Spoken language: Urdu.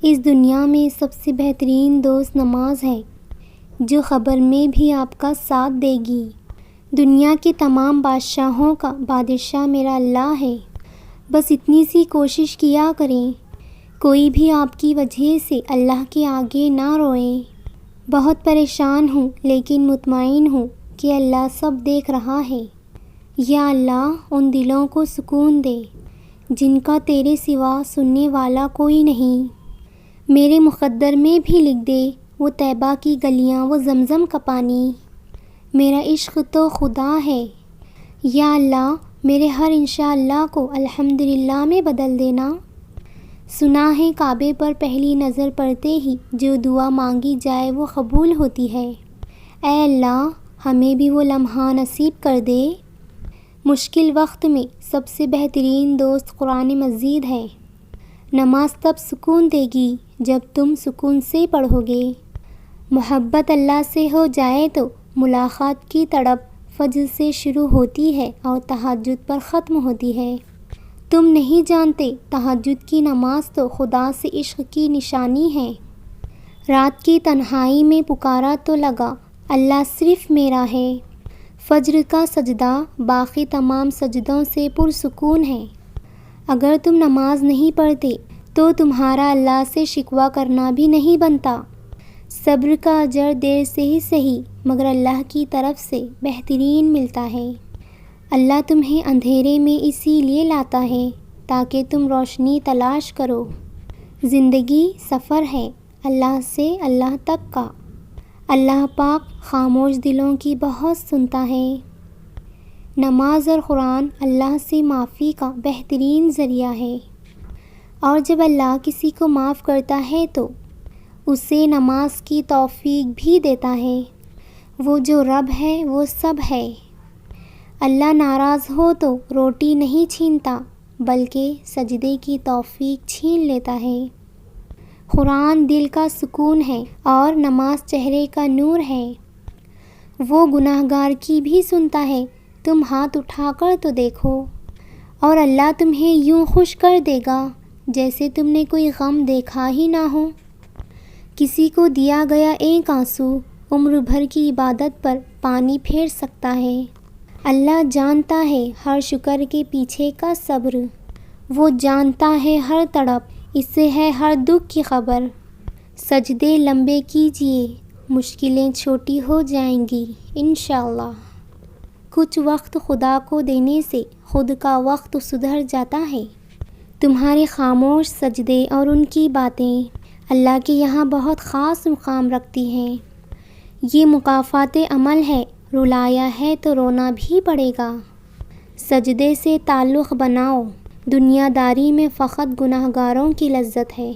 اس دنیا میں سب سے بہترین دوست نماز ہے، جو خبر میں بھی آپ کا ساتھ دے گی۔ دنیا کے تمام بادشاہوں کا بادشاہ میرا اللہ ہے۔ بس اتنی سی کوشش کیا کریں، کوئی بھی آپ کی وجہ سے اللہ کے آگے نہ روئے۔ بہت پریشان ہوں لیکن مطمئن ہوں کہ اللہ سب دیکھ رہا ہے۔ یا اللہ ان دلوں کو سکون دے جن کا تیرے سوا سننے والا کوئی نہیں۔ میرے مقدر میں بھی لکھ دے وہ طیبہ کی گلیاں، وہ زمزم کا پانی۔ میرا عشق تو خدا ہے۔ یا اللہ میرے ہر انشاءاللہ کو الحمدللہ میں بدل دینا۔ سنا ہے کعبے پر پہلی نظر پڑتے ہی جو دعا مانگی جائے وہ قبول ہوتی ہے۔ اے اللہ ہمیں بھی وہ لمحہ نصیب کر دے۔ مشکل وقت میں سب سے بہترین دوست قرآن مجید ہے۔ نماز تب سکون دے گی جب تم سکون سے پڑھو گے۔ محبت اللہ سے ہو جائے تو ملاقات کی تڑپ فجر سے شروع ہوتی ہے اور تہجد پر ختم ہوتی ہے۔ تم نہیں جانتے تہجد کی نماز تو خدا سے عشق کی نشانی ہے۔ رات کی تنہائی میں پکارا تو لگا اللہ صرف میرا ہے۔ فجر کا سجدہ باقی تمام سجدوں سے پرسکون ہے۔ اگر تم نماز نہیں پڑھتے تو تمہارا اللہ سے شکوہ کرنا بھی نہیں بنتا۔ صبر کا اجر دیر سے ہی صحیح مگر اللہ کی طرف سے بہترین ملتا ہے۔ اللہ تمہیں اندھیرے میں اسی لیے لاتا ہے تاکہ تم روشنی تلاش کرو۔ زندگی سفر ہے اللہ سے اللہ تک کا۔ اللہ پاک خاموش دلوں کی بہت سنتا ہے۔ نماز اور قرآن اللہ سے معافی کا بہترین ذریعہ ہے، اور جب اللہ کسی کو معاف کرتا ہے تو اسے نماز کی توفیق بھی دیتا ہے۔ وہ جو رب ہے وہ سب ہے۔ اللہ ناراض ہو تو روٹی نہیں چھینتا بلکہ سجدے کی توفیق چھین لیتا ہے۔ قرآن دل کا سکون ہے اور نماز چہرے کا نور ہے۔ وہ گناہگار کی بھی سنتا ہے، تم ہاتھ اٹھا کر تو دیکھو، اور اللہ تمہیں یوں خوش کر دے گا جیسے تم نے کوئی غم دیکھا ہی نہ ہو۔ کسی کو دیا گیا ایک آنسو عمر بھر کی عبادت پر پانی پھیر سکتا ہے۔ اللہ جانتا ہے ہر شکر کے پیچھے کا صبر، وہ جانتا ہے ہر تڑپ، اس سے ہے ہر دکھ کی خبر۔ سجدے لمبے کیجئے، مشکلیں چھوٹی ہو جائیں گی انشاءاللہ۔ کچھ وقت خدا کو دینے سے خود کا وقت سدھر جاتا ہے۔ تمہارے خاموش سجدے اور ان کی باتیں اللہ کے یہاں بہت خاص مقام رکھتی ہیں۔ یہ مکافات عمل ہے، رلایا ہے تو رونا بھی پڑے گا۔ سجدے سے تعلق بناؤ، دنیا داری میں فقط گناہگاروں کی لذت ہے۔